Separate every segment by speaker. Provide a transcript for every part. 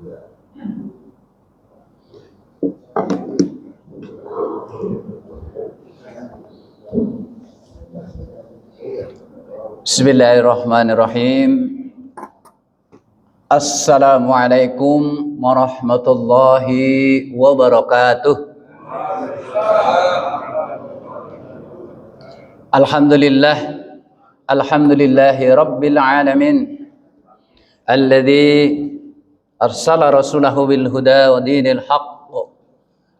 Speaker 1: Bismillahirrahmanirrahim. Assalamualaikum warahmatullahi wabarakatuh. Alhamdulillahi rabbil alamin. Alladzi arsala rasulahu bil huda wa dinil haqq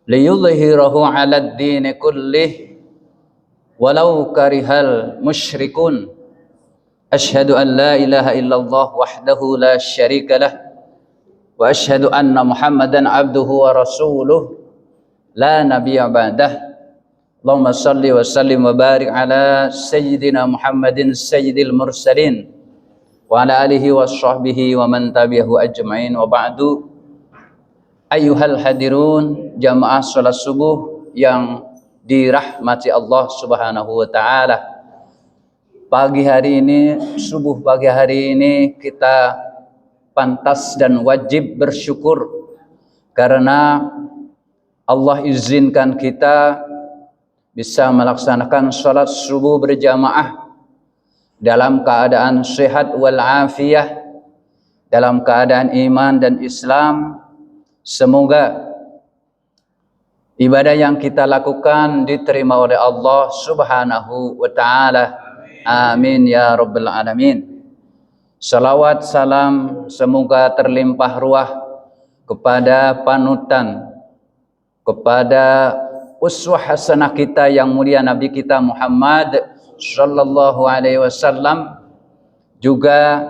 Speaker 1: liyudhhirahu 'alad dini kullih walau karihal musyrikun. Asyhadu an la ilaha illallah wahdahu la syarika lah wa asyhadu anna Muhammadan abduhu wa rasuluh la nabiyya ba'dah. Allahumma salli wa sallim wa barik ala sayyidina Muhammadin sayyidil mursalin wa ala alihi wa sahbihi wa man tabi'ahu ajma'in, wa ba'du. Ayyuhal hadirun, jamaah salat subuh yang dirahmati Allah Subhanahu wa taala. Pagi hari ini, subuh pagi hari ini kita pantas dan wajib bersyukur karena Allah izinkan kita bisa melaksanakan salat subuh berjamaah dalam keadaan sehat wal afiyah, dalam keadaan iman dan Islam. Semoga ibadah yang kita lakukan diterima oleh Allah Subhanahu wa taala. Amin ya rabbal alamin. Salawat salam semoga terlimpah ruah kepada panutan, kepada uswah hasanah kita yang mulia Nabi kita Muhammad sallallahu alaihi wasallam. Juga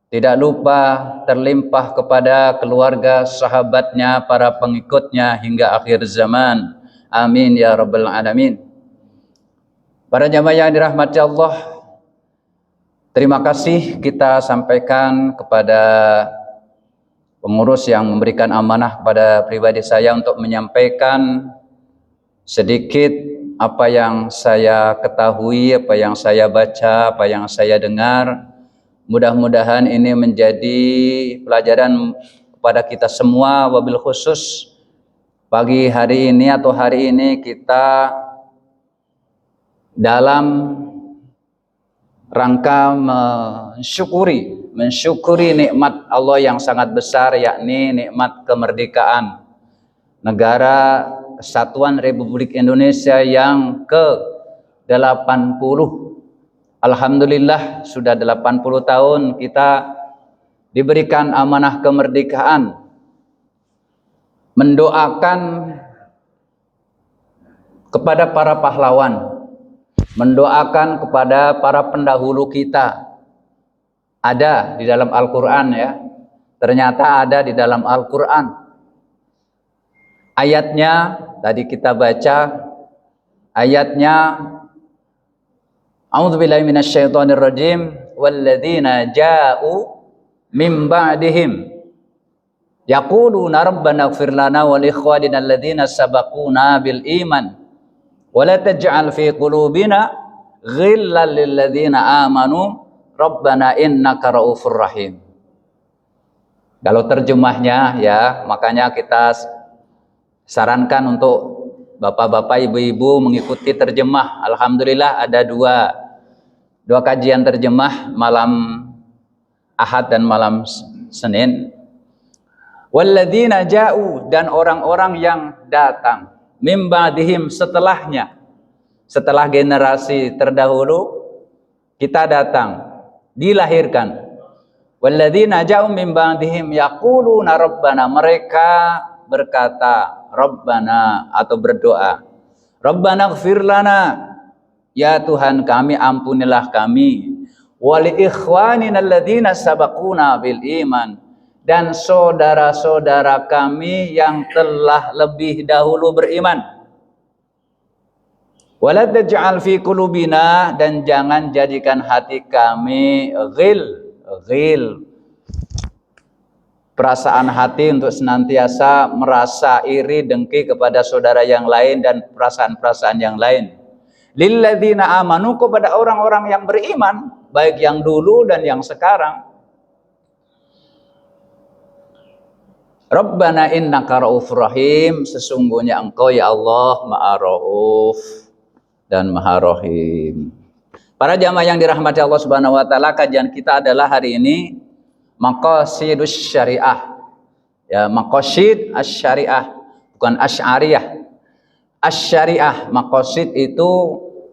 Speaker 1: tidak lupa terlimpah kepada keluarga, sahabatnya, para pengikutnya hingga akhir zaman. Amin ya rabbal alamin. Para jamaah yang dirahmati Allah, terima kasih kita sampaikan kepada pengurus yang memberikan amanah kepada pribadi saya untuk menyampaikan sedikit apa yang saya ketahui, apa yang saya baca, apa yang saya dengar. Mudah-mudahan ini menjadi pelajaran kepada kita semua, wabil khusus pagi hari ini atau hari ini kita dalam rangka mensyukuri nikmat Allah yang sangat besar, yakni nikmat kemerdekaan negara Kesatuan Republik Indonesia yang ke-80. Alhamdulillah sudah 80 tahun kita diberikan amanah kemerdekaan. Mendoakan kepada para pahlawan, mendoakan kepada para pendahulu kita. Ada di dalam Al-Quran ya. Ternyata ada di dalam Al-Quran. Ayatnya tadi kita baca. Ayatnya, A'udzubillahi minasyaitonirrajim. Walladzina ja'u min ba'dihim yaquluna rabbana ighfir lana wa li ikhwanina alladzina sabaquna bil iman wala taj'al fi qulubina ghillan lil ladzina amanu rabbana innaka raufur rahim. Kalau terjemahnya ya, makanya kita sarankan untuk bapak-bapak, ibu-ibu mengikuti terjemah. Alhamdulillah ada dua kajian terjemah, malam Ahad dan malam Senin. Walladzina ja'u, dan orang-orang yang datang mim ba'dihim, setelahnya, setelah generasi terdahulu kita datang, dilahirkan. Walladzina ja'u mim ba'dihim yaquluna rabbana, mereka berkata rabbana atau berdoa, rabbana ighfir lana, ya Tuhan kami, ampunilah kami, wa li ikhwanina alladzina sabaquna bil iman, dan saudara-saudara kami yang telah lebih dahulu beriman. Wala taj'al fi qulubina, dan jangan jadikan hati kami ghil, perasaan hati untuk senantiasa merasa iri dengki kepada saudara yang lain dan perasaan-perasaan yang lain. Lilladzina amanu, kepada orang-orang yang beriman, baik yang dulu dan yang sekarang. Rabbana innaka raufur rahim, sesungguhnya engkau ya Allah maha rauf dan maha rahim. Para jamaah yang dirahmati Allah Subhanahu wa taala, kajian kita adalah hari ini maqasidus syariah. Ya, maqasid asy-syariah, bukan asy'ariyah. Asy-syariah, maqasid itu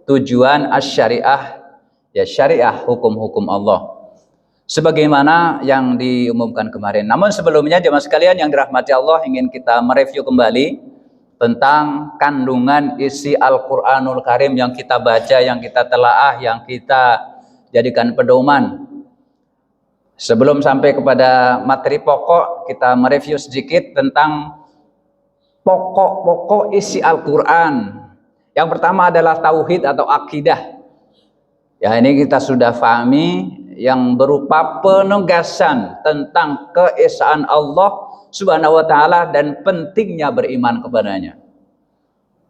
Speaker 1: tujuan, asy-syariah ya syariah, hukum-hukum Allah. Sebagaimana yang diumumkan kemarin. Namun sebelumnya jemaah sekalian yang dirahmati Allah, ingin kita mereview kembali tentang kandungan isi Al-Qur'anul Karim yang kita baca, yang kita telaah, yang kita jadikan pedoman. Sebelum sampai kepada materi pokok, kita mereview sedikit tentang pokok-pokok isi Al-Quran. Yang pertama adalah tauhid atau akidah. Ya, ini kita sudah pahami, yang berupa penegasan tentang keesaan Allah Subhanahu wa taala dan pentingnya beriman kepadanya.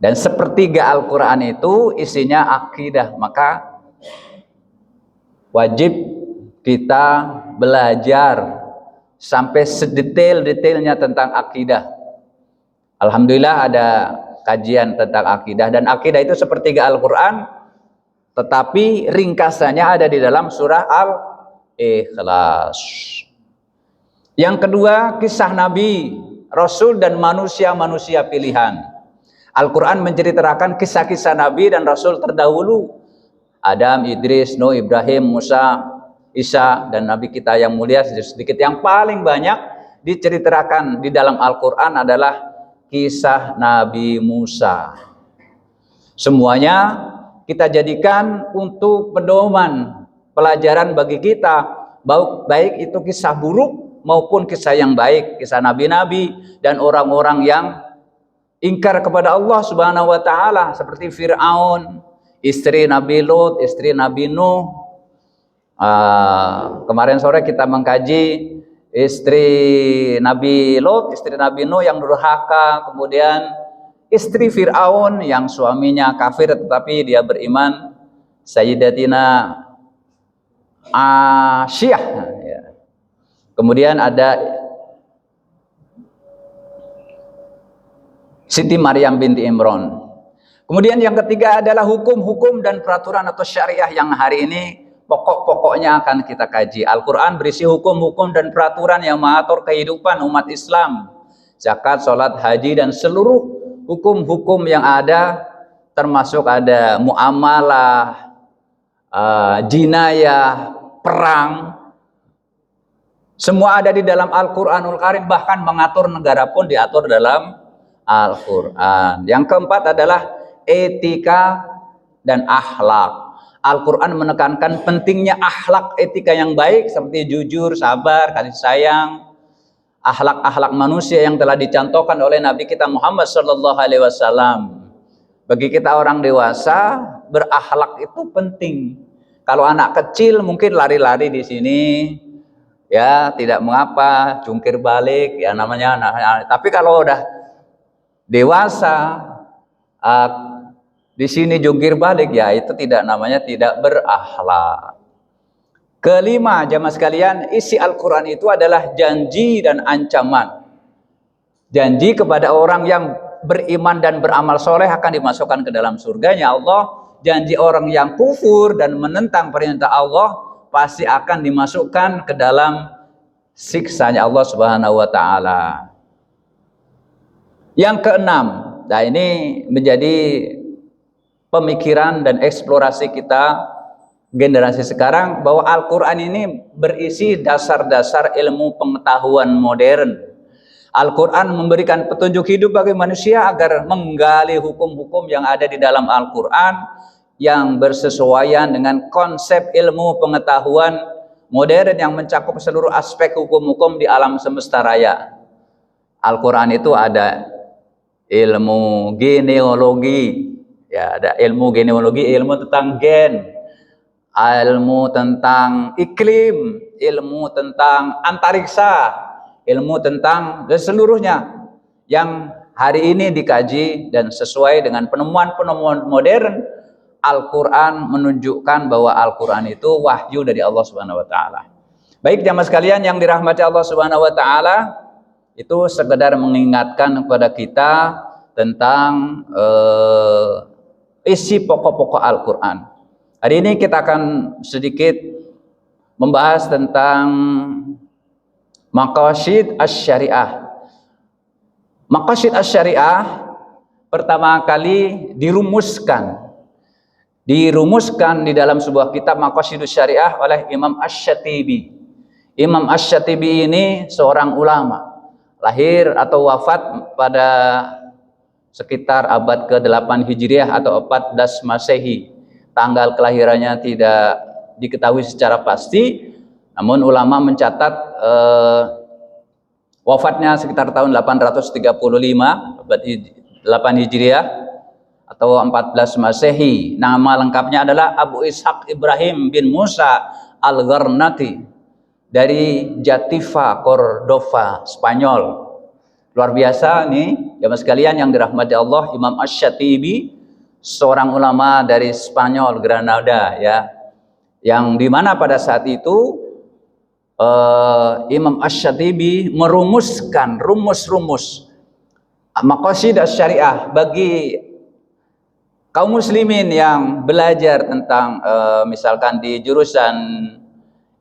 Speaker 1: Dan sepertiga Al-Quran itu isinya akidah, maka wajib kita belajar sampai sedetail-detailnya tentang akidah. Alhamdulillah ada kajian tentang akidah, dan akidah itu sepertiga Al-Quran, tetapi ringkasannya ada di dalam surah Al-Ikhlas. Yang kedua, kisah Nabi, Rasul dan manusia-manusia pilihan. Al-Quran menceritakan kisah-kisah Nabi dan Rasul terdahulu, Adam, Idris, Nuh, Ibrahim, Musa, Isa, dan Nabi kita yang mulia sedikit. Yang paling banyak diceritakan di dalam Al-Quran adalah kisah Nabi Musa. Semuanya kita jadikan untuk pedoman, pelajaran bagi kita, baik itu kisah buruk maupun kisah yang baik, kisah nabi-nabi dan orang-orang yang ingkar kepada Allah Subhanahu wa taala, seperti Fir'aun, istri Nabi Lut, istri Nabi Nuh. Kemarin sore kita mengkaji istri Nabi Lut, istri Nabi Nuh yang durhaka, kemudian istri Fir'aun yang suaminya kafir tetapi dia beriman, Sayyidatina Asyiyah. Kemudian ada Siti Maryam binti Imran. Kemudian yang ketiga adalah hukum-hukum dan peraturan atau syariah yang hari ini pokok-pokoknya akan kita kaji. Al-Quran berisi hukum-hukum dan peraturan yang mengatur kehidupan umat Islam. Zakat, sholat, haji, dan seluruh hukum-hukum yang ada, termasuk ada muamalah, jinayah, perang. Semua ada di dalam Al-Quranul Karim, bahkan mengatur negara pun diatur dalam Al-Quran. Yang keempat adalah etika dan akhlak. Al-Quran menekankan pentingnya akhlak, etika yang baik seperti jujur, sabar, kasih sayang, akhlak-akhlak manusia yang telah dicontohkan oleh Nabi kita Muhammad sallallahu alaihi wasallam. Bagi kita orang dewasa, berakhlak itu penting. Kalau anak kecil mungkin lari-lari di sini, ya tidak mengapa, jungkir balik, ya namanya anak. Tapi kalau udah dewasa, di sini jungkir balik, ya itu tidak namanya tidak berakhlak. Kelima, jamaah sekalian, isi Al-Quran itu adalah janji dan ancaman. Janji kepada orang yang beriman dan beramal soleh akan dimasukkan ke dalam surganya Allah. Janji orang yang kufur dan menentang perintah Allah pasti akan dimasukkan ke dalam siksanya Allah Subhanahu wa taala. Yang keenam, nah ini menjadi pemikiran dan eksplorasi kita generasi sekarang, bahwa Al-Quran ini berisi dasar-dasar ilmu pengetahuan modern. Al-Quran memberikan petunjuk hidup bagi manusia agar menggali hukum-hukum yang ada di dalam Al-Quran yang bersesuaian dengan konsep ilmu pengetahuan modern yang mencakup seluruh aspek hukum-hukum di alam semesta raya. Al-Quran itu ada ilmu genealogi, ya ada ilmu genealogi, ilmu tentang gen, ilmu tentang iklim, ilmu tentang antariksa, ilmu tentang dan seluruhnya yang hari ini dikaji, dan sesuai dengan penemuan-penemuan modern, Al-Quran menunjukkan bahwa Al-Quran itu wahyu dari Allah Subhanahu wa taala. Baik jamaah sekalian yang dirahmati Allah Subhanahu wa taala, itu sekedar mengingatkan kepada kita tentang isi pokok-pokok Al-Quran. Hari ini kita akan sedikit membahas tentang maqasid asy-syariah. Maqasid asy-syariah pertama kali dirumuskan di dalam sebuah kitab Maqasidus Syariah oleh Imam Asy-Syatibi. Imam Asy-Syatibi ini seorang ulama, lahir atau wafat pada sekitar abad ke-8 Hijriah atau 14 Masehi. Tanggal kelahirannya tidak diketahui secara pasti, namun ulama mencatat wafatnya sekitar tahun 835 abad 8 Hijriah atau 14 Masehi. Nama lengkapnya adalah Abu Ishaq Ibrahim bin Musa Al-Gharnati dari Jativa, Cordova, Spanyol. Luar biasa nih, jamaah sekalian yang dirahmati Allah, Imam Asy-Syatibi, seorang ulama dari Spanyol, Granada, ya, yang dimana pada saat itu Imam Asy-Syatibi merumuskan rumus-rumus maqasid asy-syariah bagi kaum muslimin yang belajar tentang misalkan di jurusan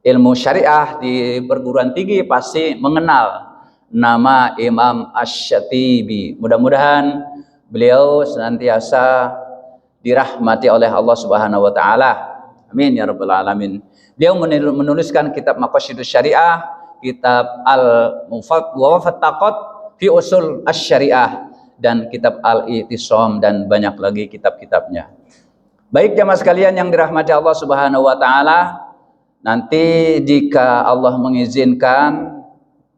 Speaker 1: ilmu syariah di perguruan tinggi pasti mengenal nama Imam Asy-Syatibi. Mudah-mudahan beliau senantiasa dirahmati oleh Allah Subhanahu wa taala. Amin ya rabbal alamin. Beliau menuliskan kitab Maqasidus Syariah, kitab Al-Muwaffaqat fi Usul Asy-Syariah, dan kitab Al-I'tisam, dan banyak lagi kitab-kitabnya. Baik jamaah sekalian yang dirahmati Allah Subhanahu wa taala, nanti jika Allah mengizinkan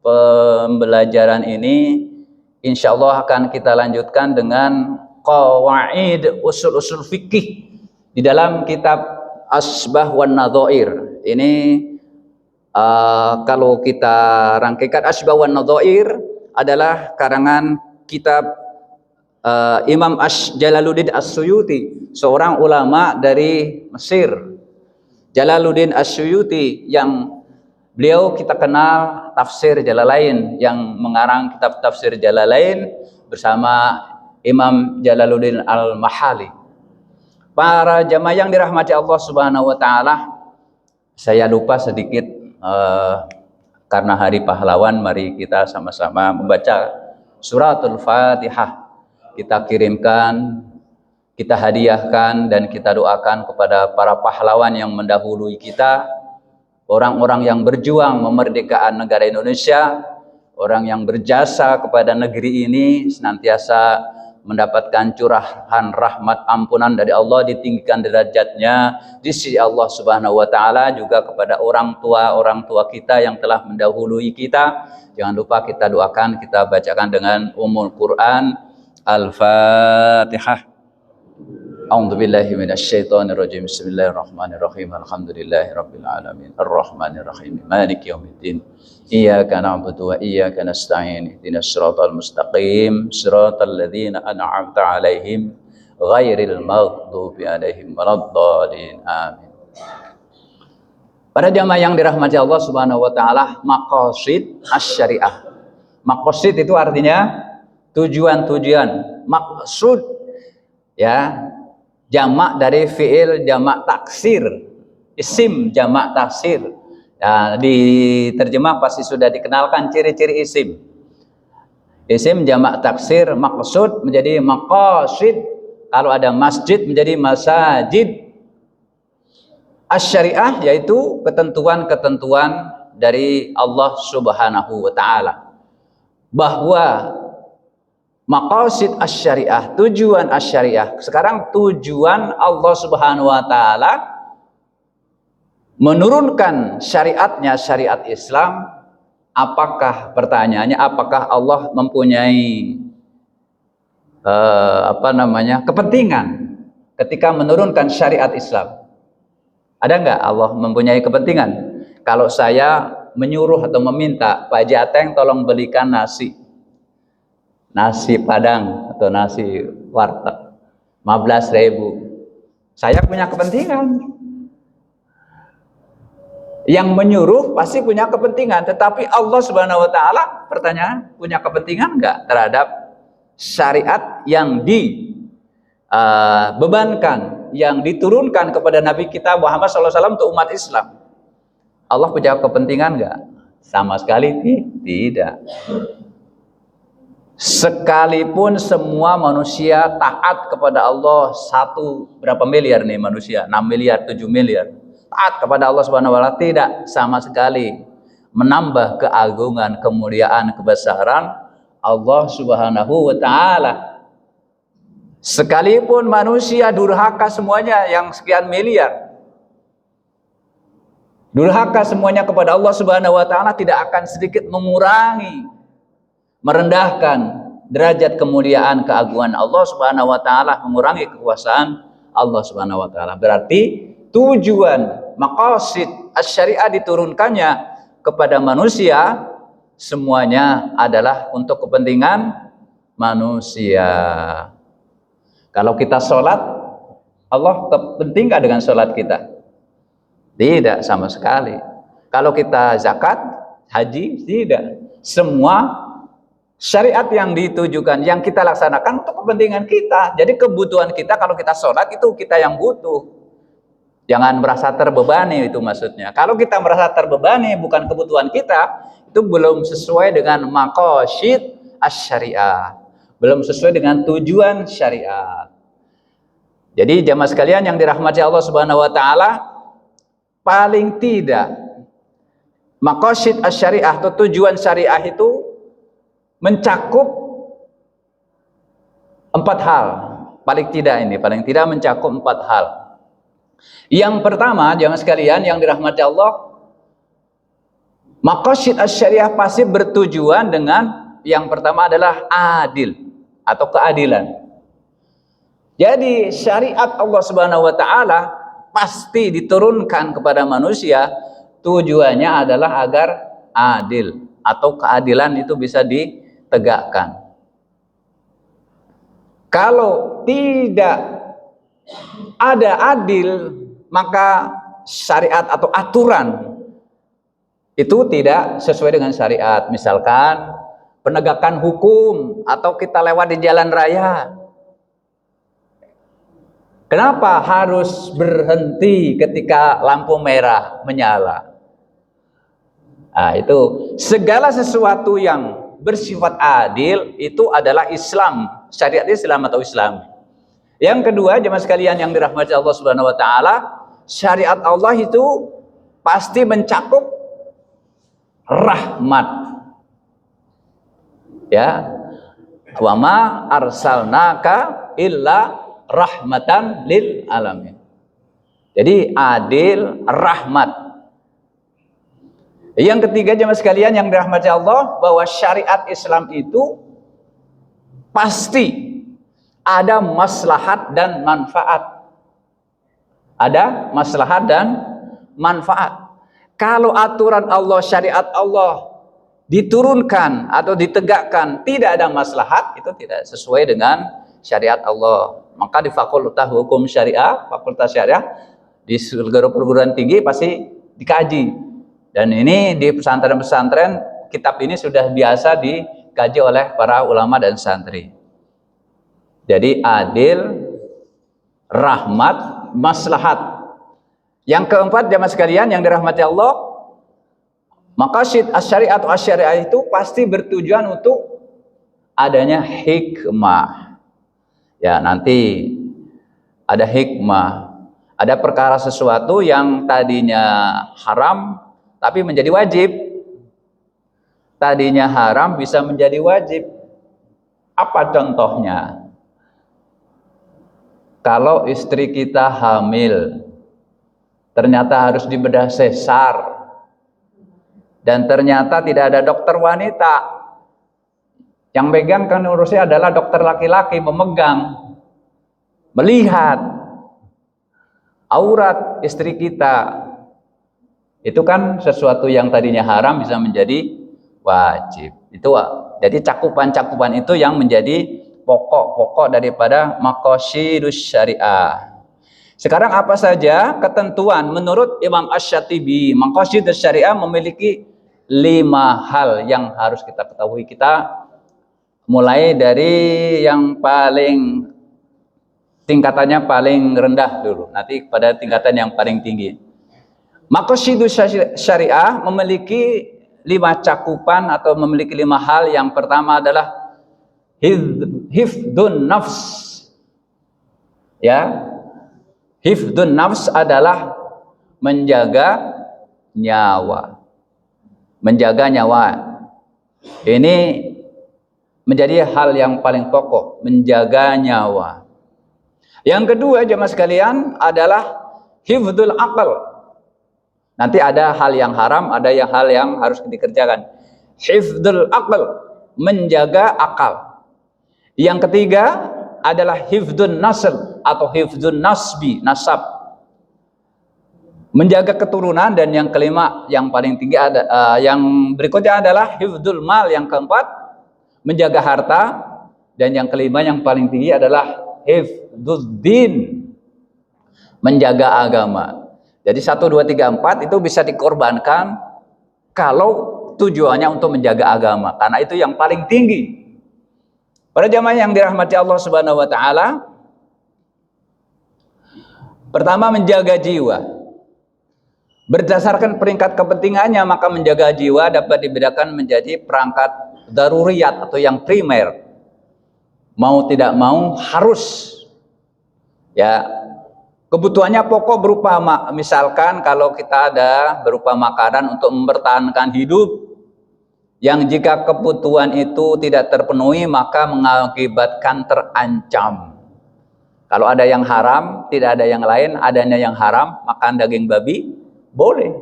Speaker 1: pembelajaran ini insyaallah akan kita lanjutkan dengan qawaid usul-usul fikih di dalam kitab Asbah wan Nadhair. Ini kalau kita rangkaikan, Asbah wan Nadhair adalah karangan kitab Imam Jalaluddin As-Suyuti, seorang ulama dari Mesir. Jalaluddin As-Suyuti yang beliau kita kenal tafsir Jalalain, yang mengarang kitab tafsir Jalalain bersama Imam Jalaluddin Al-Mahali. Para jamaah yang dirahmati Allah Subhanahu wa taala, saya lupa sedikit karena Hari Pahlawan, mari kita sama-sama membaca suratul Fatihah. Kita kirimkan, kita hadiahkan, dan kita doakan kepada para pahlawan yang mendahului kita, orang-orang yang berjuang memerdekakan negara Indonesia, orang yang berjasa kepada negeri ini, senantiasa mendapatkan curahan rahmat ampunan dari Allah, ditinggikan derajatnya di sisi Allah Subhanahu wa taala. Juga kepada orang tua kita yang telah mendahului kita, jangan lupa kita doakan, kita bacakan dengan Ummul Quran. Al-Fatihah. A'udzubillahi minasyaitonirrajim. Bismillahirrahmanirrahim. Alhamdulillahirabbil alamin. Arrahmanirrahim. Maliki yaumiddin. Iyyaka na'budu wa iyyaka nasta'in. Ihdinas siratal mustaqim. Siratal ladzina an'amta 'alaihim ghairil maghdubi 'alaihim waladdallin. Amin. Para jamaah yang dirahmati Allah Subhanahu wa taala, maqasid asy-syariah. Maqasid itu artinya tujuan-tujuan. Maksud, ya, jamak dari fiil jamak taksir, isim jamak taksir. Ya, diterjemah pasti sudah dikenalkan ciri-ciri isim. Isim jamak taksir, maksud menjadi maqasid. Kalau ada masjid menjadi masajid. Asy-syariah yaitu ketentuan-ketentuan dari Allah Subhanahu wa taala. Bahwa maqasid asy-syariah, tujuan asy-syariah. Sekarang tujuan Allah Subhanahu wa taala menurunkan syariatnya, syariat Islam. Apakah, pertanyaannya, apakah Allah mempunyai kepentingan ketika menurunkan syariat Islam? Ada nggak Allah mempunyai kepentingan? Kalau saya menyuruh atau meminta, Pak Jateng tolong belikan nasi Padang atau nasi warteg 15.000, saya punya kepentingan. Yang menyuruh pasti punya kepentingan, tetapi Allah Subhanahu wa taala, pertanyaan, punya kepentingan enggak terhadap syariat yang dibebankan, yang diturunkan kepada Nabi kita Muhammad SAW untuk umat Islam? Allah punya kepentingan enggak? Sama sekali tidak. Sekalipun semua manusia taat kepada Allah, berapa miliar nih manusia? 6 miliar, 7 miliar. Taat kepada Allah Subhanahu wa taala, tidak sama sekali menambah keagungan, kemuliaan, kebesaran Allah Subhanahu wa taala. Sekalipun manusia durhaka semuanya yang sekian miliar, durhaka semuanya kepada Allah Subhanahu wa taala, tidak akan sedikit mengurangi, merendahkan derajat kemuliaan keagungan Allah Subhanahu wa taala, mengurangi kekuasaan Allah Subhanahu wa taala. Berarti tujuan maqasid asy-syariah diturunkannya kepada manusia semuanya adalah untuk kepentingan manusia. Kalau kita sholat, Allah penting nggak dengan sholat kita? Tidak sama sekali. Kalau kita zakat, haji, tidak. Semua syariat yang ditujukan, yang kita laksanakan untuk kepentingan kita. Jadi kebutuhan kita kalau kita sholat itu kita yang butuh. Jangan merasa terbebani, itu maksudnya. Kalau kita merasa terbebani bukan kebutuhan kita, itu belum sesuai dengan maqasid asy-syariah. Belum sesuai dengan tujuan syariat. Jadi jamaah sekalian yang dirahmati Allah Subhanahu wa taala, paling tidak maqasid asy-syariah atau tujuan syariah itu mencakup 4 hal. Paling tidak mencakup 4 hal. Yang pertama, jamaah sekalian yang dirahmati Allah, maqasid asy-syariah pasti bertujuan dengan yang pertama adalah adil atau keadilan. Jadi syariat Allah Subhanahu wa taala pasti diturunkan kepada manusia, tujuannya adalah agar adil atau keadilan itu bisa ditegakkan. Kalau tidak ada adil, maka syariat atau aturan itu tidak sesuai dengan syariat. Misalkan penegakan hukum atau kita lewat di jalan raya, kenapa harus berhenti ketika lampu merah menyala? Nah, itu segala sesuatu yang bersifat adil itu adalah Islam, syariat Islam atau Islam. Yang kedua, jemaah sekalian yang dirahmati Allah Subhanahu wa taala, syariat Allah itu pasti mencakup rahmat. Ya. Wa ma arsalnaka illa rahmatan lil alamin. Jadi adil, rahmat. Yang ketiga, jemaah sekalian yang dirahmati Allah, bahwa syariat Islam itu pasti ada maslahat dan manfaat. Ada maslahat dan manfaat. Kalau aturan Allah, syariat Allah diturunkan atau ditegakkan tidak ada maslahat, itu tidak sesuai dengan syariat Allah. Maka di Fakultas Hukum Syariah, Fakultas Syariah di seluruh perguruan tinggi pasti dikaji. Dan ini di pesantren-pesantren, kitab ini sudah biasa dikaji oleh para ulama dan santri. Jadi adil, rahmat, maslahat. Yang keempat, jamaah sekalian yang dirahmati Allah, maqasid asy-syariah atau asy-syariah itu pasti bertujuan untuk adanya hikmah. Ya, nanti ada hikmah. Ada perkara sesuatu yang tadinya haram tapi menjadi wajib. Tadinya haram bisa menjadi wajib. Apa contohnya? Kalau istri kita hamil, ternyata harus dibedah sesar, dan ternyata tidak ada dokter wanita, yang megang kan urusnya adalah dokter laki-laki, memegang, melihat aurat istri kita, itu kan sesuatu yang tadinya haram bisa menjadi wajib. Itu jadi cakupan-cakupan itu yang menjadi pokok-pokok daripada maqasidus syariah. Sekarang apa saja ketentuan menurut Imam Asy-Syatibi? Maqasid syariah memiliki 5 hal yang harus kita ketahui. Kita mulai dari yang paling tingkatannya paling rendah dulu, nanti pada tingkatan yang paling tinggi. Maqasid syariah memiliki 5 cakupan atau memiliki 5 hal. Yang pertama adalah hifdun nafs. Ya, hifdun nafs adalah menjaga nyawa. Menjaga nyawa. Ini menjadi hal yang paling pokok, menjaga nyawa. Yang kedua jemaah sekalian adalah hifdul aql. Nanti ada hal yang haram, ada hal yang harus dikerjakan. Hifdul aql, menjaga akal. Yang ketiga adalah hifdun nasl atau hifdun nasbi, nasab, menjaga keturunan. Dan yang kelima yang paling tinggi ada yang berikutnya adalah hifdul mal. Yang keempat menjaga harta. Dan yang kelima yang paling tinggi adalah hifdzuddin, menjaga agama. Jadi 1, 2, 3, 4 itu bisa dikorbankan kalau tujuannya untuk menjaga agama, karena itu yang paling tinggi. Para jamaah yang dirahmati Allah Subhanahu wa taala, pertama menjaga jiwa. Berdasarkan peringkat kepentingannya, maka menjaga jiwa dapat dibedakan menjadi perangkat daruriyat atau yang primer. Mau tidak mau harus, ya, kebutuhannya pokok berupa misalkan kalau kita ada berupa makanan untuk mempertahankan hidup, yang jika kebutuhan itu tidak terpenuhi maka mengakibatkan terancam. Kalau ada yang haram, tidak ada yang lain, adanya yang haram, makan daging babi boleh,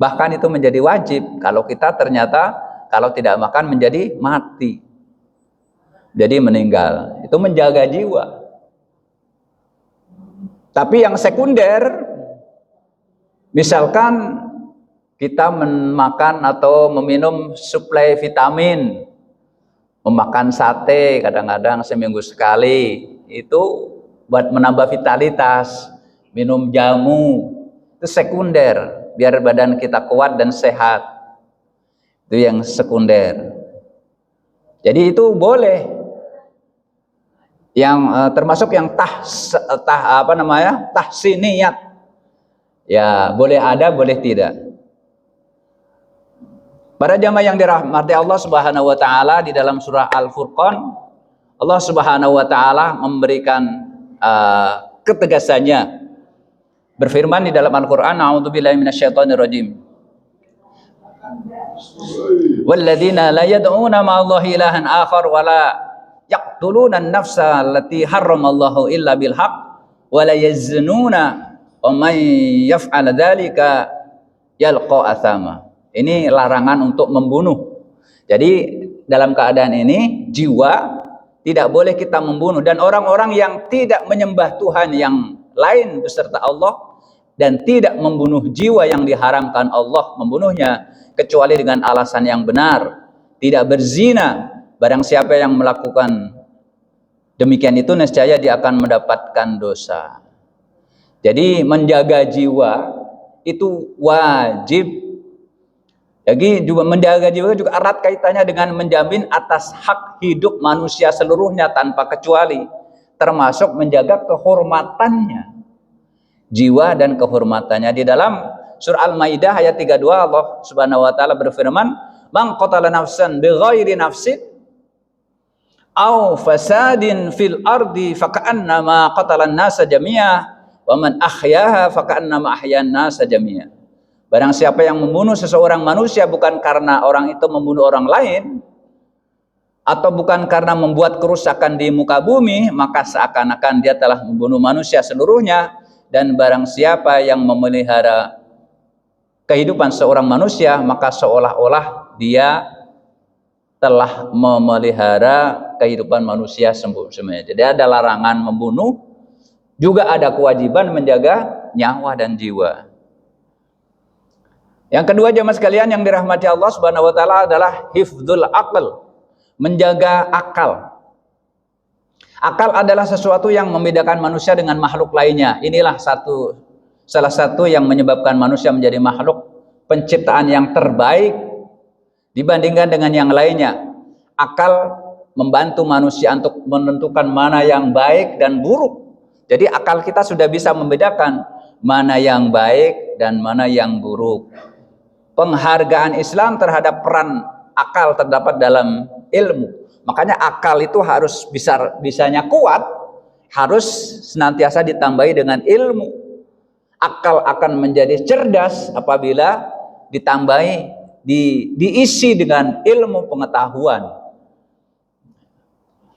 Speaker 1: bahkan itu menjadi wajib. Kalau kita ternyata kalau tidak makan menjadi mati, jadi meninggal. Itu menjaga jiwa. Tapi yang sekunder, misalkan kita memakan atau meminum suplai vitamin, memakan sate kadang-kadang seminggu sekali, itu buat menambah vitalitas. Minum jamu, itu sekunder, biar badan kita kuat dan sehat. Itu yang sekunder. Jadi itu boleh. Yang termasuk yang tahsiniyat, ya boleh ada, boleh tidak. Para jamaah yang dirahmati Allah Subhanahu wa taala, di dalam surah Al-Furqan Allah Subhanahu wa taala memberikan ketegasannya, berfirman di dalam Al-Qur'an, a'udzubillahi minasyaitonirrajim, walladzina la yad'una ma'allahi ilahan akhar wa la yaqtuluna an-nafsa allati harramallahu illa bil haqq wa la yaznuna wa may yaf'al dzalika yalqa athama. Ini larangan untuk membunuh. Jadi dalam keadaan ini jiwa tidak boleh kita membunuh, dan orang-orang yang tidak menyembah Tuhan yang lain beserta Allah dan tidak membunuh jiwa yang diharamkan Allah membunuhnya kecuali dengan alasan yang benar, tidak berzina. Barang siapa yang melakukan demikian itu niscaya dia akan mendapatkan dosa. Jadi menjaga jiwa itu wajib. Jadi juga menjaga jiwa juga erat kaitannya dengan menjamin atas hak hidup manusia seluruhnya tanpa kecuali, termasuk menjaga kehormatannya, jiwa dan kehormatannya. Di dalam surah Al-Maidah ayat 32 Allah Subhanahu wa taala berfirman, "Man qatala nafsan bighairi nafsin aw fasadin fil ardi faka'annama qatalan nasa jami'a wa man ahyaha faka'annama ahyan nasa jami'a." Barang siapa yang membunuh seseorang manusia bukan karena orang itu membunuh orang lain, atau bukan karena membuat kerusakan di muka bumi, maka seakan-akan dia telah membunuh manusia seluruhnya. Dan barang siapa yang memelihara kehidupan seorang manusia, maka seolah-olah dia telah memelihara kehidupan manusia semuanya. Jadi ada larangan membunuh, juga ada kewajiban menjaga nyawa dan jiwa. Yang kedua jemaah sekalian yang dirahmati Allah Subhanahu wa taala adalah hifdzul aql, menjaga akal. Akal adalah sesuatu yang membedakan manusia dengan makhluk lainnya. Inilah salah satu yang menyebabkan manusia menjadi makhluk penciptaan yang terbaik dibandingkan dengan yang lainnya. Akal membantu manusia untuk menentukan mana yang baik dan buruk. Jadi akal kita sudah bisa membedakan mana yang baik dan mana yang buruk. Penghargaan Islam terhadap peran akal terdapat dalam ilmu. Makanya akal itu harus bisanya kuat, harus senantiasa ditambahi dengan ilmu. Akal akan menjadi cerdas apabila ditambahi, diisi dengan ilmu pengetahuan.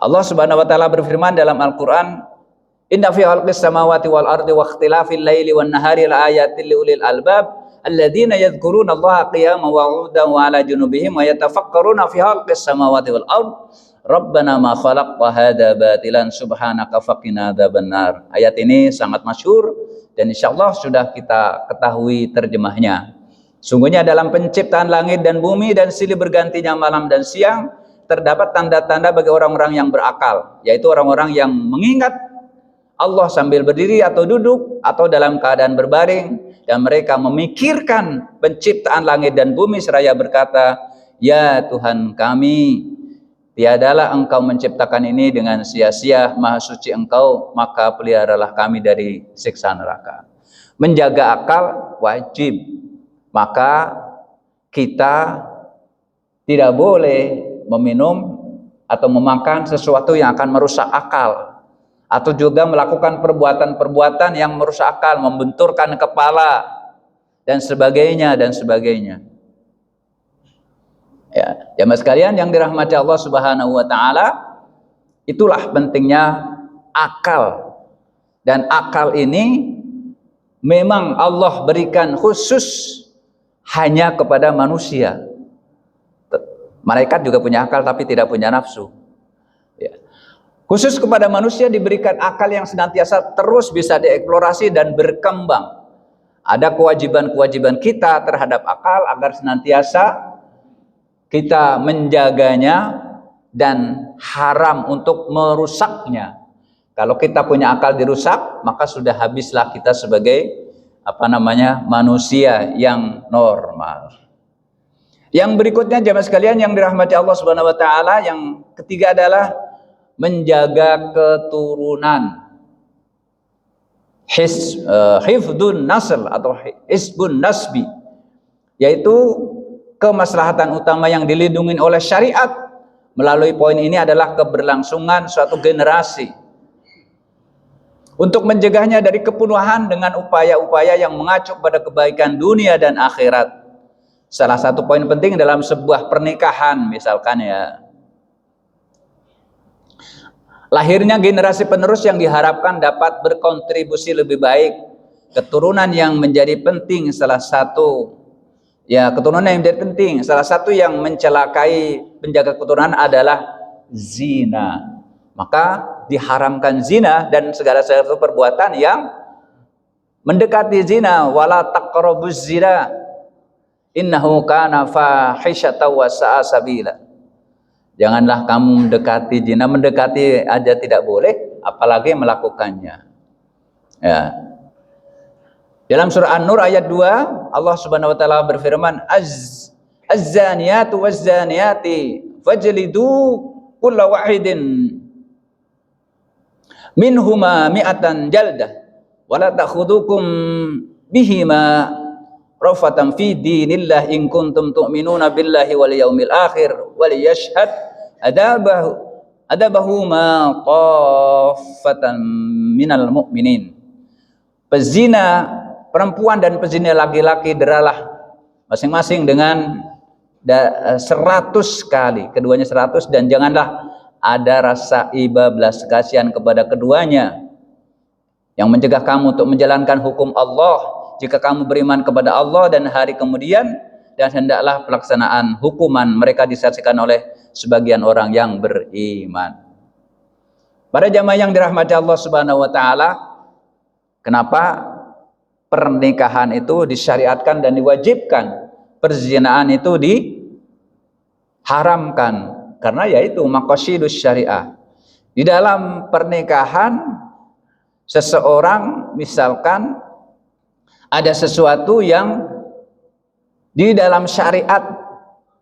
Speaker 1: Allah Subhanahu wa taala berfirman dalam Al-Qur'an, "Inna fi khalqis samawati wal ardi wa ikhtilafil laili wan nahari laayatil liulil albab alladzina yadhkuruna Allaha qiyaman wa 'udan wa 'ala junubihim wa yatafakkaruna fi khalqis samawati wal ardi Rabbana ma khalaqta hadza batilan subhanaka faqina adzabannar." Ayat ini sangat masyhur dan insyaallah sudah kita ketahui terjemahnya. Sungguhnya dalam penciptaan langit dan bumi dan silih bergantinya malam dan siang terdapat tanda-tanda bagi orang-orang yang berakal, yaitu orang-orang yang mengingat Allah sambil berdiri atau duduk atau dalam keadaan berbaring, dan mereka memikirkan penciptaan langit dan bumi seraya berkata, "Ya Tuhan kami, tiadalah Engkau menciptakan ini dengan sia-sia, maha suci Engkau, maka peliharalah kami dari siksa neraka." Menjaga akal wajib, maka kita tidak boleh meminum atau memakan sesuatu yang akan merusak akal, atau juga melakukan perbuatan-perbuatan yang merusak akal, membenturkan kepala dan sebagainya dan sebagainya. Ya, jamaah sekalian yang dirahmati Allah Subhanahu wa taala, itulah pentingnya akal. Dan akal ini memang Allah berikan khusus hanya kepada manusia. Malaikat juga punya akal tapi tidak punya nafsu. Ya. Khusus kepada manusia diberikan akal yang senantiasa terus bisa dieksplorasi dan berkembang. Ada kewajiban-kewajiban kita terhadap akal agar senantiasa kita menjaganya dan haram untuk merusaknya. Kalau kita punya akal dirusak, maka sudah habislah kita sebagai manusia yang normal. Yang berikutnya jemaah sekalian yang dirahmati Allah Subhanahu wa taala, yang ketiga adalah menjaga keturunan. Hifdun nasl atau hisbun nasbi, yaitu kemaslahatan utama yang dilindungi oleh syariat melalui poin ini adalah keberlangsungan suatu generasi. Untuk mencegahnya dari kepunuhan dengan upaya-upaya yang mengacu pada kebaikan dunia dan akhirat. Salah satu poin penting dalam sebuah pernikahan misalkan ya, lahirnya generasi penerus yang diharapkan dapat berkontribusi lebih baik. Keturunan yang menjadi penting salah satu yang mencelakai penjaga keturunan adalah zina. Maka diharamkan zina dan segala sesuatu perbuatan yang mendekati zina. Wala taqrabuz zina innahu kana fahisyatan wa sa'a sabila. Janganlah kamu mendekati zina, mendekati aja tidak boleh, apalagi melakukannya. Ya. Dalam surah An-Nur ayat 2, Allah Subhanahu wa taala berfirman, Az-zaniyatu waz-zaniyati fajlidu kulla wahidin minhuma mi'atan jaldah wa la ta'khudukum bihima rafatan fi dinillah in kuntum tu'minuna billahi wal yaumil akhir wal yashhad adabahu ma qaffatan minal mu'minin. Pezina perempuan dan pezina laki-laki deralah masing-masing dengan 100 kali, keduanya 100, dan janganlah ada rasa iba belas kasihan kepada keduanya yang mencegah kamu untuk menjalankan hukum Allah jika kamu beriman kepada Allah dan hari kemudian, dan hendaklah pelaksanaan hukuman mereka disaksikan oleh sebagian orang yang beriman. Para jamaah yang dirahmati Allah Subhanahu wa taala, kenapa pernikahan itu disyariatkan dan diwajibkan, perzinaan itu diharamkan? Karena yaitu maqasidus syariah. Di dalam pernikahan seseorang misalkan ada sesuatu yang di dalam syariat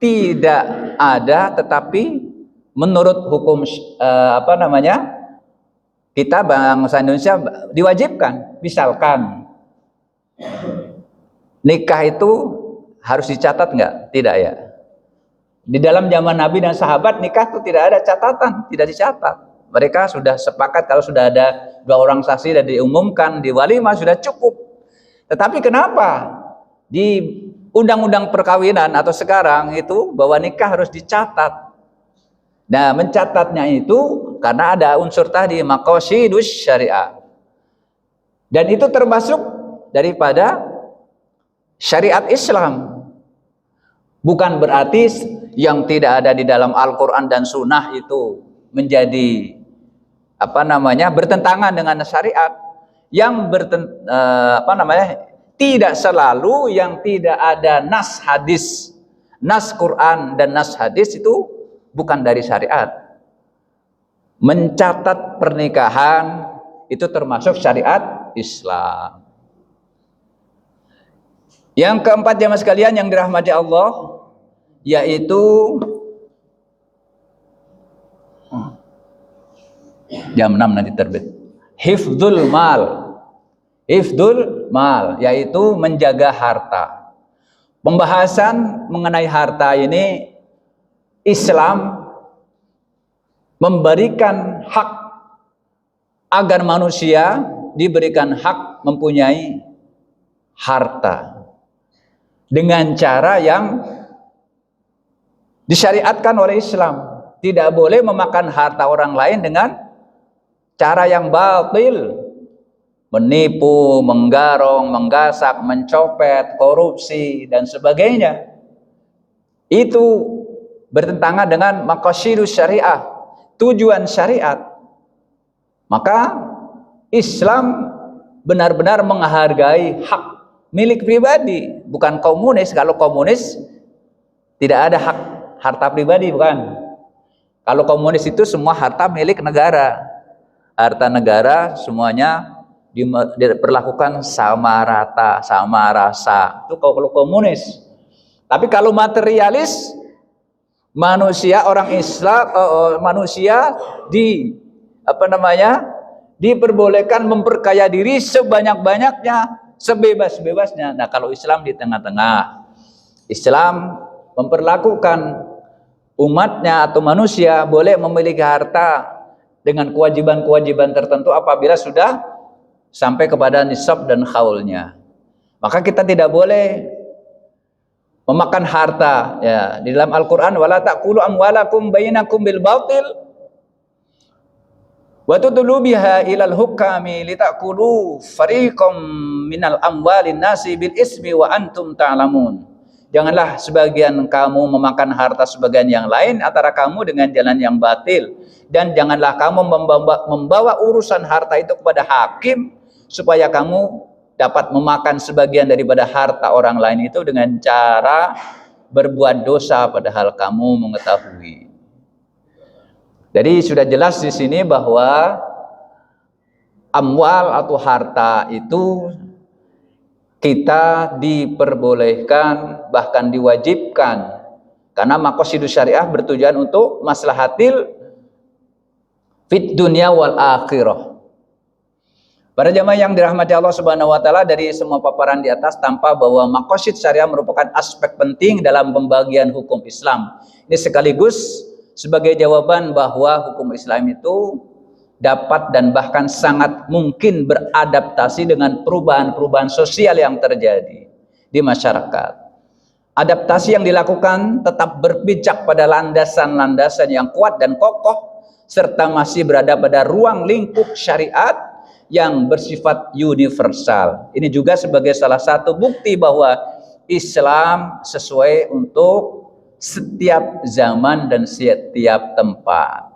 Speaker 1: tidak ada, tetapi menurut hukum kita bangsa Indonesia diwajibkan. Misalkan nikah itu harus dicatat nggak? Tidak ya. Di dalam zaman Nabi dan sahabat nikah itu tidak ada catatan, tidak dicatat. Mereka sudah sepakat kalau sudah ada 2 orang saksi dan diumumkan di walimah sudah cukup. Tetapi kenapa di undang-undang perkawinan atau sekarang itu bahwa nikah harus dicatat? Nah, mencatatnya itu karena ada unsur tadi maqasidus syariah. Dan itu termasuk daripada syariat Islam. Bukan berarti yang tidak ada di dalam Al-Quran dan Sunnah itu menjadi bertentangan dengan syariat. Yang tidak selalu yang tidak ada nas hadis, nas Quran dan nas hadis itu bukan dari syariat. Mencatat pernikahan itu termasuk syariat Islam. Yang keempat jamaah sekalian yang dirahmati Allah, yaitu jam 6 nanti terbit. Hifdzul mal. Hifdzul mal yaitu menjaga harta. Pembahasan mengenai harta ini Islam memberikan hak agar manusia diberikan hak mempunyai harta dengan cara yang disyariatkan oleh Islam. Tidak boleh memakan harta orang lain dengan cara yang batil, menipu, menggarong, menggasak, mencopet, korupsi dan sebagainya. Itu bertentangan dengan maqasidus syariah, tujuan syariat. Maka Islam benar-benar menghargai hak milik pribadi, bukan komunis. Kalau komunis tidak ada hak harta pribadi, bukan. Kalau komunis itu semua harta milik negara. Harta negara semuanya diperlakukan sama rata, sama rasa. Itu kalau komunis. Tapi kalau materialis, manusia orang Islam, manusia diperbolehkan memperkaya diri sebanyak-banyaknya, sebebas-bebasnya. Nah, kalau Islam di tengah-tengah. Islam memperlakukan umatnya atau manusia boleh memiliki harta dengan kewajiban-kewajiban tertentu apabila sudah sampai kepada nisab dan haulnya. Maka kita tidak boleh memakan harta. Ya, di dalam Al-Qur'an wala taqulu amwalakum bainakum bil batil wa tudlu biha ilal hukami litaqulu fariqam minal amwalin nasi bil ismi wa antum ta'lamun. Janganlah sebagian kamu memakan harta sebagian yang lain antara kamu dengan jalan yang batil, dan janganlah kamu membawa urusan harta itu kepada hakim supaya kamu dapat memakan sebagian daripada harta orang lain itu dengan cara berbuat dosa padahal kamu mengetahui. Jadi sudah jelas di sini bahwa amwal atau harta itu kita diperbolehkan, bahkan diwajibkan, karena maqasidus syariah bertujuan untuk maslahatil fit dunya wal akhirah. Para jamaah yang dirahmati Allah Subhanahu wa taala, dari semua paparan di atas tampak bahwa maqasid syariah merupakan aspek penting dalam pembagian hukum Islam. Ini sekaligus sebagai jawaban bahwa hukum Islam itu dapat dan bahkan sangat mungkin beradaptasi dengan perubahan-perubahan sosial yang terjadi di masyarakat. Adaptasi yang dilakukan tetap berpijak pada landasan-landasan yang kuat dan kokoh, serta masih berada pada ruang lingkup syariat yang bersifat universal. Ini juga sebagai salah satu bukti bahwa Islam sesuai untuk setiap zaman dan setiap tempat.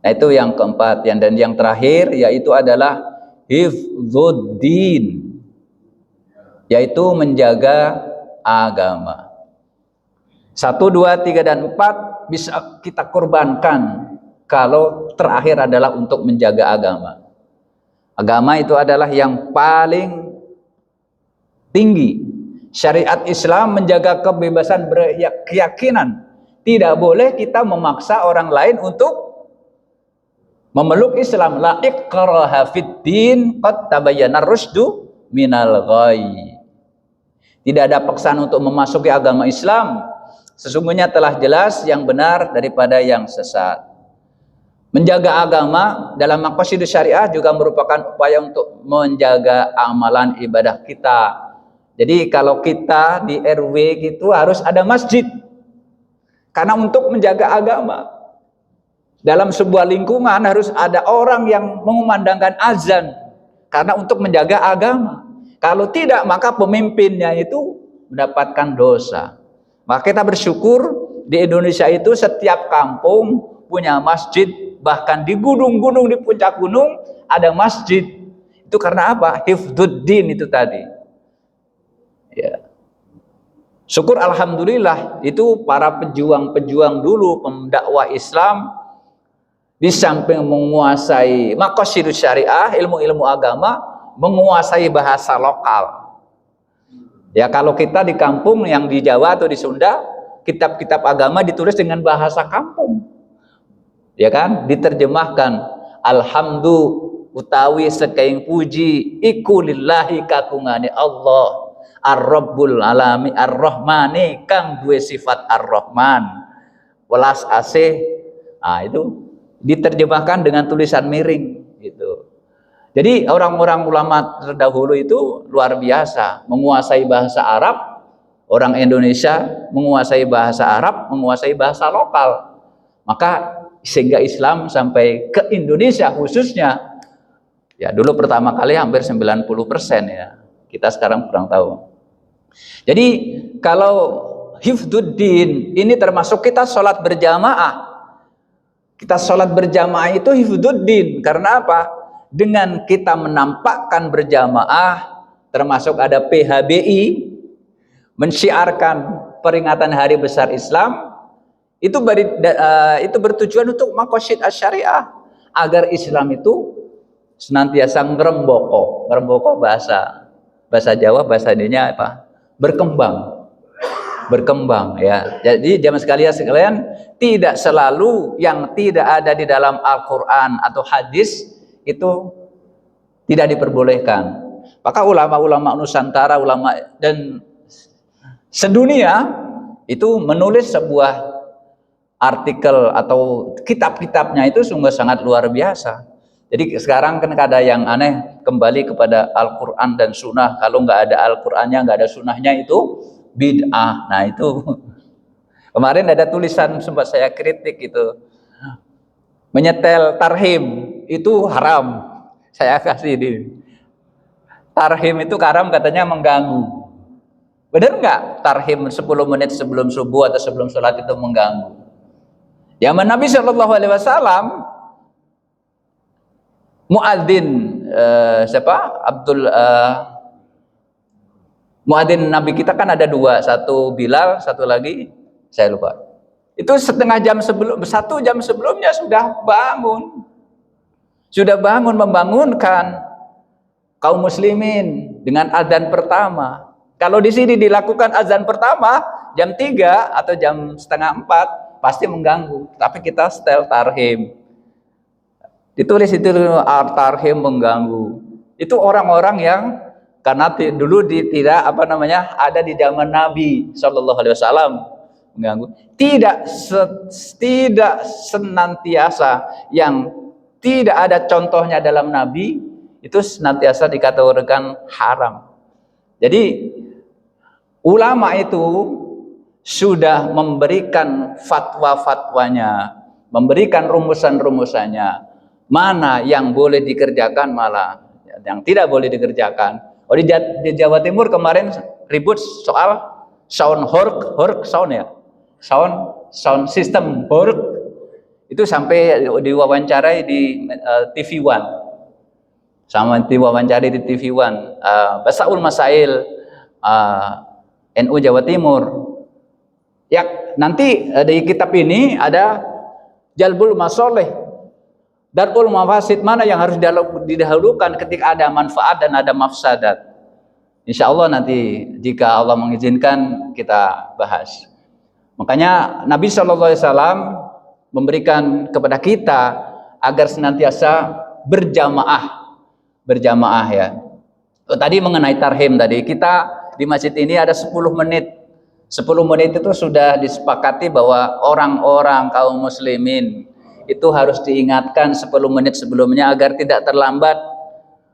Speaker 1: Nah, itu yang keempat. Dan yang terakhir yaitu adalah hifdzuddin, yaitu menjaga agama. 1, 2, 3, dan 4 bisa kita korbankan kalau terakhir adalah untuk menjaga agama. Agama itu adalah yang paling tinggi. Syariat Islam menjaga kebebasan berkeyakinan. Tidak boleh kita memaksa orang lain untuk memeluk Islam. La ikraha fid din, qad tabayyana ar-rusydu minal ghayy. Tidak ada paksaan untuk memasuki agama Islam. Sesungguhnya telah jelas yang benar daripada yang sesat. Menjaga agama dalam maqasid syariah juga merupakan upaya untuk menjaga amalan ibadah kita. Jadi kalau kita di RW gitu harus ada masjid. Karena untuk menjaga agama. Dalam sebuah lingkungan harus ada orang yang mengumandangkan azan. Karena untuk menjaga agama. Kalau tidak maka pemimpinnya itu mendapatkan dosa. Maka kita bersyukur di Indonesia itu setiap kampung punya masjid, bahkan di gunung-gunung, di puncak gunung ada masjid. Itu karena apa? Hifdzuddin itu tadi. Ya. Syukur alhamdulillah itu para pejuang-pejuang dulu pendakwah Islam di samping menguasai maqasidus syariah, ilmu-ilmu agama, menguasai bahasa lokal. Ya kalau kita di kampung yang di Jawa atau di Sunda, kitab-kitab agama ditulis dengan bahasa kampung. Ya kan? Diterjemahkan. Alhamdu utawi sekaing puji iku lillahi kakungane Allah. Ar-Rabbul alami ar-Rahmani kang duwe sifat ar-Rahman. Welas asih. Nah, itu diterjemahkan dengan tulisan miring gitu. Jadi orang-orang ulama terdahulu itu luar biasa, menguasai bahasa Arab, orang Indonesia menguasai bahasa Arab, menguasai bahasa lokal. Maka sehingga Islam sampai ke Indonesia khususnya, ya dulu pertama kali hampir 90% ya, kita sekarang kurang tahu. Jadi kalau hifdzuddin ini termasuk kita sholat berjamaah. Kita sholat berjamaah itu hifdzuddin, karena apa? Dengan kita menampakkan berjamaah, termasuk ada PHBI, mensyiarkan peringatan Hari Besar Islam, itu bertujuan untuk maqasid syariah, agar Islam itu senantiasa ngeremboko bahasa Jawa, bahasa Indonesia apa? Berkembang ya. Jadi jamaah sekalian, tidak selalu yang tidak ada di dalam Al-Quran atau hadis itu tidak diperbolehkan. Maka ulama-ulama Nusantara, ulama dan sedunia itu menulis sebuah artikel atau kitab-kitabnya itu sungguh sangat luar biasa. Jadi sekarang kan ada yang aneh, kembali kepada Al-Quran dan Sunnah. Kalau nggak ada Al-Qurannya, nggak ada Sunnahnya itu bid'ah. Nah itu kemarin ada tulisan sempat saya kritik itu, menyetel tarhim itu haram. Saya kasih di tarhim itu haram, katanya mengganggu. Benar nggak? Tarhim 10 menit sebelum subuh atau sebelum sholat itu mengganggu. Zaman Nabi SAW, muadzin muadzin Nabi kita kan ada dua, satu Bilal, satu lagi saya lupa. Itu setengah jam sebelum, 1 jam sebelumnya sudah bangun membangunkan kaum muslimin dengan azan pertama. Kalau di sini dilakukan azan pertama jam 3 atau jam setengah 4 pasti mengganggu. Tapi kita setel tarhim. Ditulis itu tarhim mengganggu. Itu orang-orang yang karena dulu tidak ada di zaman Nabi SAW mengganggu. Tidak senantiasa yang tidak ada contohnya dalam Nabi itu senantiasa dikategorikan haram. Jadi ulama itu sudah memberikan fatwa-fatwanya, memberikan rumusan-rumusannya, mana yang boleh dikerjakan, malah yang tidak boleh dikerjakan. Oh, di Jawa Timur kemarin ribut soal sound sound ya, sound system itu sampai diwawancarai di TV One, di TV One, Basaul Masail NU Jawa Timur. Ya nanti di kitab ini ada jalbul masoleh, darul mafasid, mana yang harus didahulukan ketika ada manfaat dan ada mafsadat. Insya Allah nanti jika Allah mengizinkan kita bahas. Makanya Nabi SAW memberikan kepada kita agar senantiasa berjamaah ya. Tadi mengenai tarhim tadi, kita di masjid ini ada 10 menit. 10 menit itu sudah disepakati bahwa orang-orang kaum muslimin itu harus diingatkan 10 menit sebelumnya agar tidak terlambat.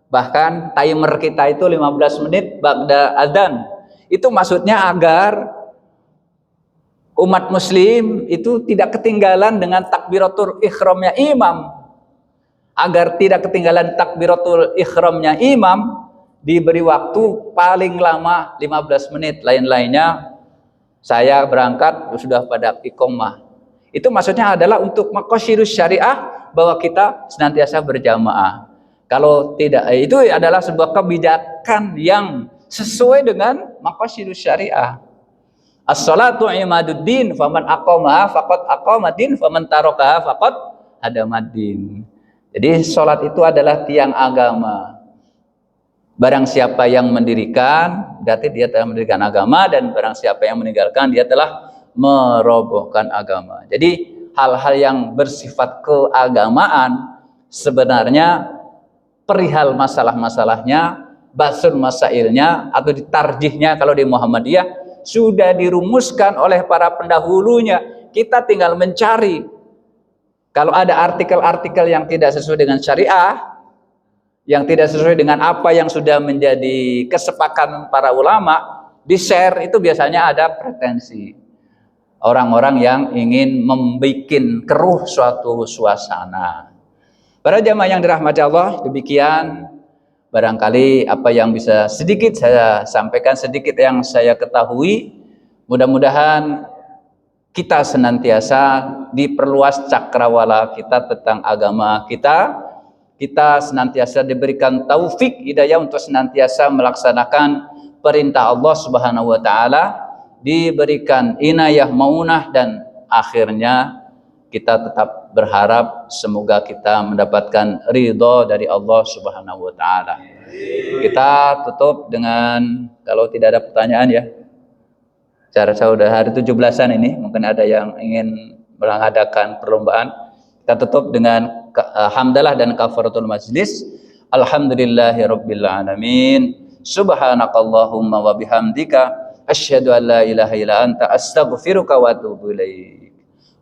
Speaker 1: Bahkan timer kita itu 15 menit ba'da adzan. Itu maksudnya agar umat muslim itu tidak ketinggalan dengan takbiratul ihramnya imam. Agar tidak ketinggalan takbiratul ihramnya imam, diberi waktu paling lama 15 menit, lain-lainnya saya berangkat sudah pada iqomah. Itu maksudnya adalah untuk maqasidus syariah, bahwa kita senantiasa berjamaah. Kalau tidak, itu adalah sebuah kebijakan yang sesuai dengan maqasidus syariah. As-salatu imaduddin, faman aqamaha faqad aqamaddin, faman tarakaha faqad hadamaddin. Jadi salat itu adalah tiang agama. Barang siapa yang mendirikan, berarti dia telah mendirikan agama, dan barang siapa yang meninggalkan, dia telah merobohkan agama. Jadi hal-hal yang bersifat keagamaan sebenarnya perihal masalah-masalahnya, basun masailnya atau ditarjihnya kalau di Muhammadiyah sudah dirumuskan oleh para pendahulunya. Kita tinggal mencari. Kalau ada artikel-artikel yang tidak sesuai dengan syariah, yang tidak sesuai dengan apa yang sudah menjadi kesepakatan para ulama, di-share, itu biasanya ada pretensi. Orang-orang yang ingin membuat keruh suatu suasana. Para jamaah yang dirahmati Allah, demikian barangkali apa yang bisa sedikit saya sampaikan, sedikit yang saya ketahui. Mudah-mudahan kita senantiasa diperluas cakrawala kita tentang agama kita. Kita senantiasa diberikan taufik hidayah untuk senantiasa melaksanakan perintah Allah Subhanahu wa taala, diberikan inayah maunah, dan akhirnya kita tetap berharap semoga kita mendapatkan ridho dari Allah Subhanahu wa taala. Kita tutup dengan, kalau tidak ada pertanyaan ya, cara sudah hari 17-an ini mungkin ada yang ingin mengadakan perlombaan, kita tutup dengan hamdalah dan kafaratul majlis. Alhamdulillahi rabbil alamin. Subhanakallahumma wa bihamdika asyhadu an la ilaha illa anta astaghfiruka wa atubu ilaik.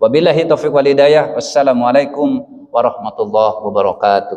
Speaker 1: Wabillahi taufiq wal hidayah. Wassalamualaikum warahmatullahi wabarakatuh.